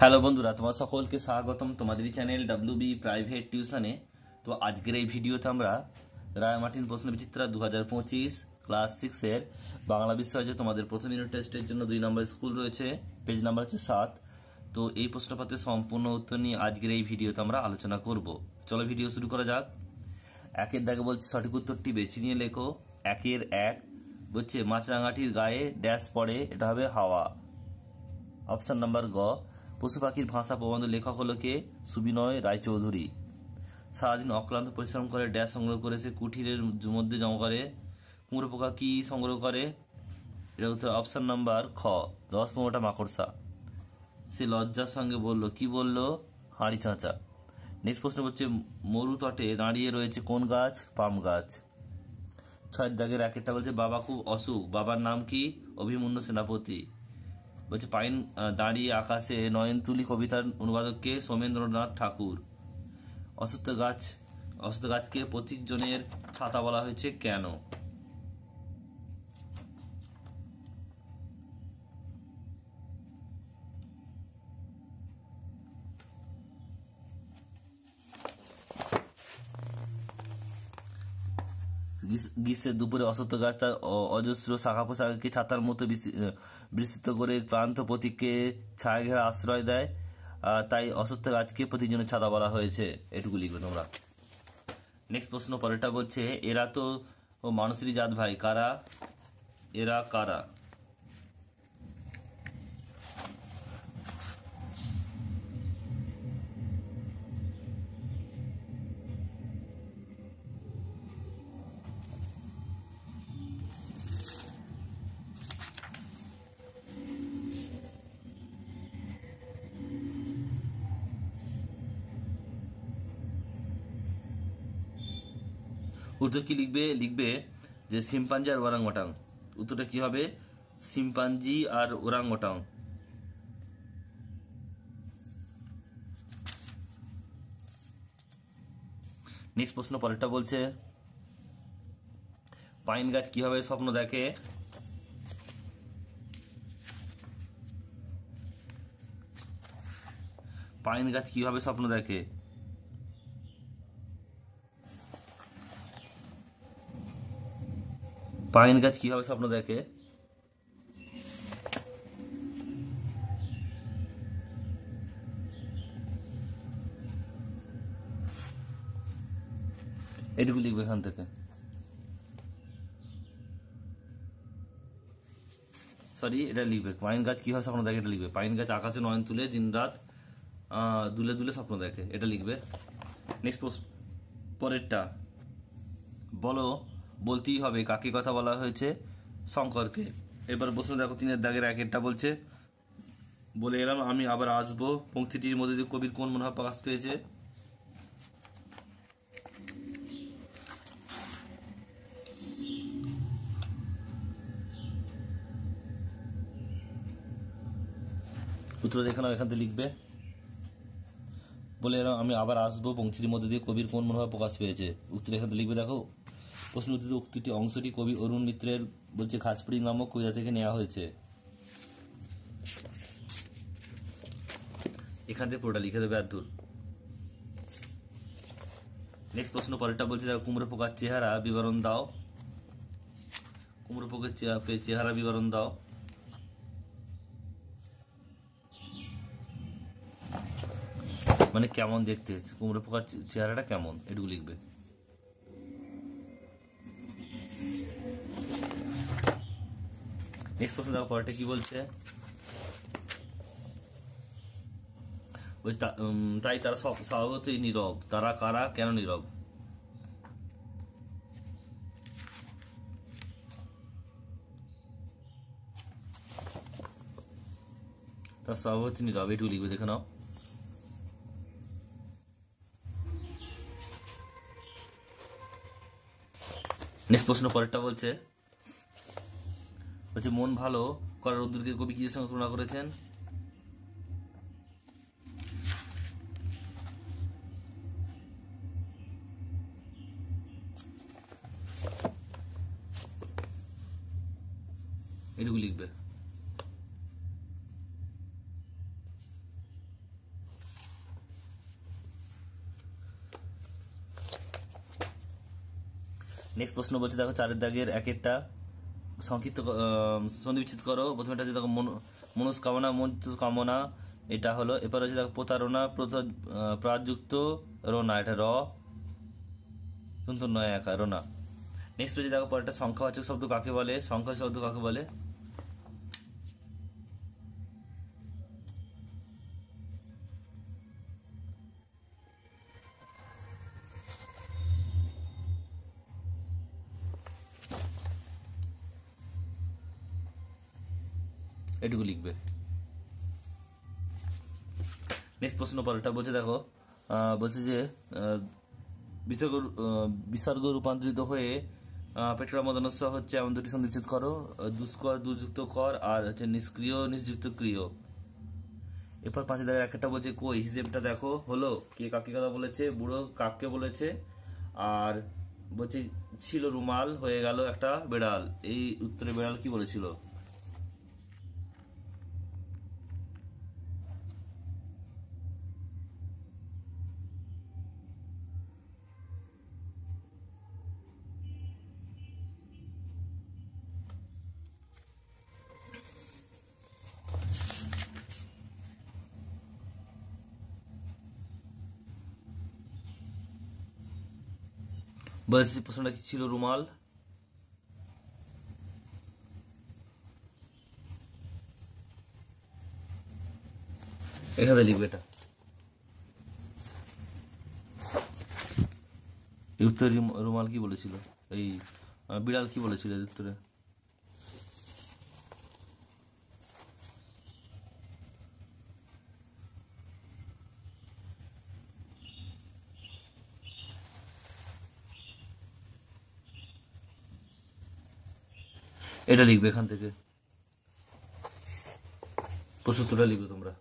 Hello বন্ধুরা, তোমার সকলকে স্বাগতম তোমাদের চ্যানেল WB প্রাইভেট টিউশনে। তো আজকের এই ভিডিওতে আমরা রায়-মার্টিন প্রশ্নবিচিত্রা 2025 ক্লাস 6-এর বাংলা বিষয়ে যে তোমাদের প্রথম ইউনিট টেস্টের জন্য 2 নম্বর স্কুল রয়েছে, পেজ নাম্বার হচ্ছে 7। তো এই প্রশ্নপত্রের সম্পূর্ণ উত্তর নিয়ে আজকের এই ভিডিওতে আমরা আলোচনা করব। চলো ভিডিও শুরু করা যাক। একের দাগে বলছে সঠিক উত্তরটি বেছে নিয়ে লেখো। একের এক বলছে মাছরাঙাটির গায়ে ড্যাশ পড়ে, এটা হবে হাওয়া। অপশন নাম্বার গ, পশু পাখির ভাষা প্রবন্ধ লেখক হলো কে? সুবিনয় রায়চৌধুরী। সারাদিন অক্লান্ত পরিশ্রম করে ড্যাশ সংগ্রহ করে সে কুঠিরের মধ্যে জমা করে। কুমড়ো পোকা কি সংগ্রহ করে? এটা উত্তর অপশন নাম্বার খ, 10-15টা মাকড়সা। সে লজ্জার সঙ্গে বলল, কি বলল? হাঁড়ি চাঁচা। নেক্সট প্রশ্ন হচ্ছে মরু তটে দাঁড়িয়ে রয়েছে কোন গাছ? পাম গাছ। 6 দাগের একটা বলছে বাবা খুব অসুখ, বাবার নাম কি? অভিমন্যু সেনাপতি। বলছে পাইন দাঁড়িয়ে আকাশে নয়নতুলি কবিতার অনুবাদককে? সোমেন্দ্রনাথ ঠাকুর। অশ্বত্থ গাছকে প্রতীকজনের ছাতা বলা হয়েছে কেন? গ্রীষ্মের দুপুরে অশ্বত্থ গাছ তার অজস্র শাখা পোশাককে ছাতার মতো বিস্তৃত করে ক্লান্ত প্রতীককে ছায়া ঘেরা আশ্রয় দেয়, তাই অশ্বত্থ গাছকে প্রতীকজনের ছাতা বলা হয়েছে। এটুকু লিখবে তোমরা। নেক্সট প্রশ্ন পরেরটা বলছে এরা তো মানুষেরই জাত ভাই, কারা? এরা কারা? উত্তর কি লিখবে যে শিম্পাঞ্জি আর ওরাংওটাং। উত্তরটা কি হবে? শিম্পাঞ্জি আর ওরাংওটাং। নেক্সট প্রশ্ন পরেরটা বলছে পাইন গাছ কিভাবে স্বপ্ন দেখে? পাইন গাছ কিভাবে স্বপ্ন দেখে? পাইন গাছ কিভাবে স্বপ্ন দেখে? এটুকু লিখবে এখান থেকে। সরি, এটা লিখবে পাইন গাছ কিভাবে স্বপ্ন দেখে, এটা লিখবে। পাইন গাছ আকাশে নয়ন তুলে দিন রাত দুলে দুলে স্বপ্ন দেখে, এটা লিখবে। নেক্সট পরেরটা বলতেই হবে কাকে কথা বলা হয়েছে? শঙ্করকে। এবার প্রশ্ন দেখো 3 দাগের একটা বলছে বলে এলাম আমি আবার আসবো পংক্তিটির মধ্যে দিয়ে কবির কোন মনোভাব প্রকাশ পেয়েছে? উত্তর দেখে নাও, এখান থেকে লিখবে। বলে এলাম আমি আবার আসবো পংক্তিটির মধ্যে দিয়ে কবির কোন মনোভাব প্রকাশ পেয়েছে? উত্তর এখান থেকে লিখবে। দেখো প্রশ্ন উক্তিটি অংশটি কবি অরুণ মিত্রের বলছে ঘাসপুরি নামক কবিতা থেকে নেওয়া হয়েছে। এখান থেকে পুরোটা লিখে দেবে এত। নেক্সট প্রশ্ন পরেরটা বলছে দেখো কুমড়ো পোকার চেহারা বিবরণ দাও। কুমড়ো পোকার চেহারা বিবরণ দাও। মানে কেমন দেখতে, কুমড়ো পোকার চেহারাটা কেমন, এটুকু লিখবে। নেক্সট প্রশ্ন দেখো পরেরটা কি বলছে। তাই তারা স্বভাবতই নীরব। তারা কারা, কেন নীরব? তার স্বভাবতই নীরব, এটুকু লিখবে, দেখে নাও। নেক্সট প্রশ্ন পরেরটা বলছে মন ভালো করার রোদ্দুরকে কবি কিসের সঙ্গে তুলনা করেছেন? এটুকু লিখবে। নেক্সট প্রশ্ন বলছে দেখো 4 দাগের এক একটা সংক্ষিপ্ত সন্ধি বিচ্ছেদ করো। প্রথমে এটা হচ্ছে দেখো মনস্কামনা কামনা, এটা হলো। এরপর হচ্ছে দেখো প্রতারণা প্রাযুক্ত রোনা, এটা র কিন্তু নয় একা রোনা। নেক্সট হচ্ছে দেখো পরেরটা সংখ্যাবাচক শব্দ কাকে বলে, সংখ্যা শব্দ কাকে বলে। এটুকু লিখবে। নেক্সট প্রশ্ন পরেরটা বলছে দেখো বলছে যে বিসর্গ বিসর্গ রূপান্তরিত হয়ে পেটরা মদনস্য হচ্ছে এমন দুটি সন্ধি বিচ্ছেদ করো। দুষ্কর দুযুক্ত কর আর হচ্ছে নিষ্ক্রিয় নিযুক্ত ক্রিয়। এরপর 5 দাগের একটা বলছে কই হিসেবটা দেখো হলো। কে কাকে কথা বলেছে, বুড়ো কাককে বলেছে। আর বলছে ছিল রুমাল হয়ে গেল একটা বেড়াল। এই উত্তরে বেড়াল কি বলেছিল? বলছি প্রশ্নটা কি ছিল? রুমাল। এখানে লিখবে এটা। এই উত্তরে রুমাল কি বলেছিল, এই বিড়াল কি বলেছিল এর উত্তরে? এটা লিখবে এখান থেকে, প্রশ্নোত্তরটা লিখবে তোমরা।